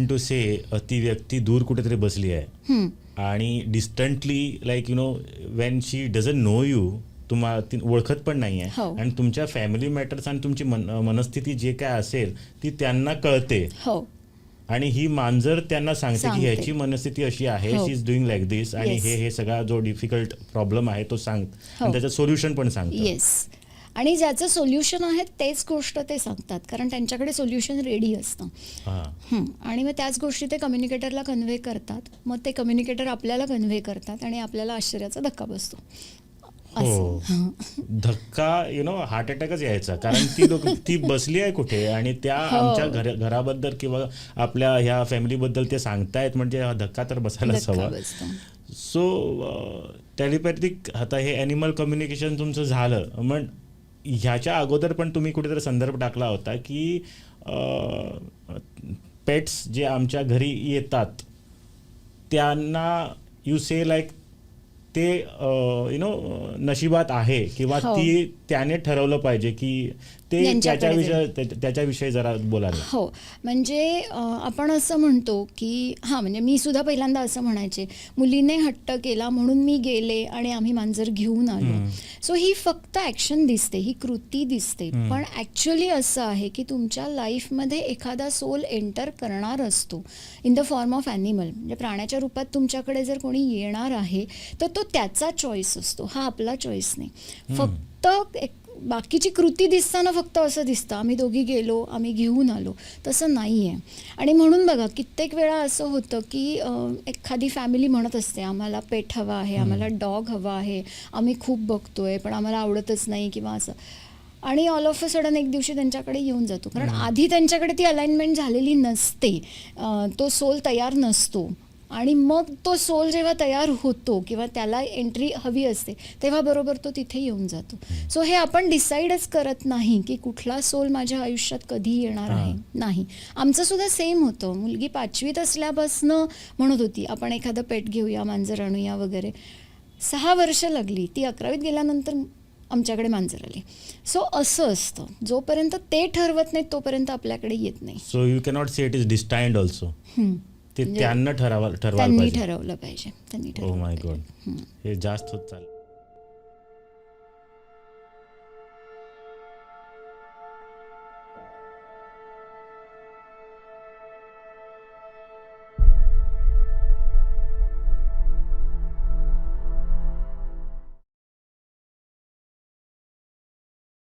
To से ती व्यक्ती दूर कुठेतरी बसली आहे हम्म, आणि distantly like when she doesn't know you, तुम्हाला ती ओळखत पण नाही आहे हो. आणि तुमच्या फॅमिली मॅटर्स आणि तुमची मनस्थिती जे काय असेल ती त्यांना कळते हो आणि ही मांजर त्यांना सांगते की सांगते. ह्याची मनस्थिती अशी आहे, हो. शी इज डुईंग लाईक दिस आणि Yes. हे सगळा जो डिफिकल्ट प्रॉब्लेम आहे तो सांग हो. आणि त्याचं सोल्युशन पण सांगतं. येस. आणि ज्याचं सोल्युशन आहे तेच गोष्ट ते सांगतात, कारण त्यांच्याकडे सोल्युशन रेडी असतं. हां आणि मग त्याच गोष्टी ते कम्युनिकेटरला कन्व्हे करतात, मग ते कम्युनिकेटर आपल्याला कन्व्हे करतात आणि आपल्याला आश्चर्याचा धक्का बसतो. हो. धक्का हार्ट अटॅकच यायचा, कारण ती लोक ती बसली आहे कुठे आणि त्या हो. आमच्या घराबद्दल किंवा आपल्या ह्या फॅमिलीबद्दल ते सांगतायत, म्हणजे हा धक्का तर बसायलाच धक्का हवा. बसतो. सो टेलिपॅथिक आता हे ॲनिमल कम्युनिकेशन तुमचं झालं, मग ह्याच्या अगोदर पण तुम्ही कुठेतरी संदर्भ टाकला होता की पेट्स जे आमच्या घरी येतात त्यांना यू से लाईक ते नशिबात आहे किंवा हो. ती त्याने ठरवलं पाहिजे की ते यांच्याकडे त्याच्याविषयी जरा बोलायला. हो, म्हणजे आपण असं म्हणतो की म्हणजे मी सुद्धा पहिल्यांदा असं म्हणायचे, मुलीने हट्ट केला म्हणून मी गेले आणि आम्ही मांजर घेऊन आलो. सो ही फक्त ॲक्शन दिसते, ही कृती दिसते, पण ॲक्च्युअली असं आहे की तुमच्या लाईफमध्ये एखादा सोल एंटर करणार असतो in the form of animal. म्हणजे प्राण्याच्या रूपात तुमच्याकडे जर कोणी येणार आहे तर तो त्याचा चॉईस असतो, हा आपला चॉईस नाही. फक्त बाकीची कृती दिसताना फक्त असं दिसतं आम्ही दोघी गेलो, आम्ही घेऊन आलो, तसं नाही आहे. आणि म्हणून बघा कित्येक वेळा असं होतं की एखादी फॅमिली म्हणत असते आम्हाला पेट हवा आहे, आम्हाला डॉग हवा आहे, आम्ही खूप बघतोय पण आम्हाला आवडतच नाही किंवा असं. आणि ऑल ऑफ अ सडन एक दिवशी त्यांच्याकडे येऊन जातो, कारण आधी त्यांच्याकडे ती अलाइनमेंट झालेली नसते, तो सोल तयार नसतो. आणि मग तो सोल जेव्हा तयार होतो किंवा त्याला एंट्री हवी असते तेव्हा बरोबर तो तिथे येऊन जातो. सो हे आपण डिसाईडच करत नाही की कुठला सोल माझ्या आयुष्यात कधी येणार आहे. नाही, आमचं सुद्धा सेम होतं. मुलगी 5वीत असल्यापासनं म्हणत होती आपण एखादं पेट घेऊया, मांजर आणूया वगैरे. 6 वर्ष लागली, ती 11वीत गेल्यानंतर आमच्याकडे मांजर आली. सो असं असतं, जोपर्यंत ते ठरवत नाहीत तोपर्यंत आपल्याकडे येत नाही. So you cannot say it is destined also. ते म्हणजे त्यांना ठरवायला त्यांनी पाहिजे. ठरवलं पाहिजे, त्यांनी ओ माय ठरवलं गॉड, हे जास्त होत चाललं.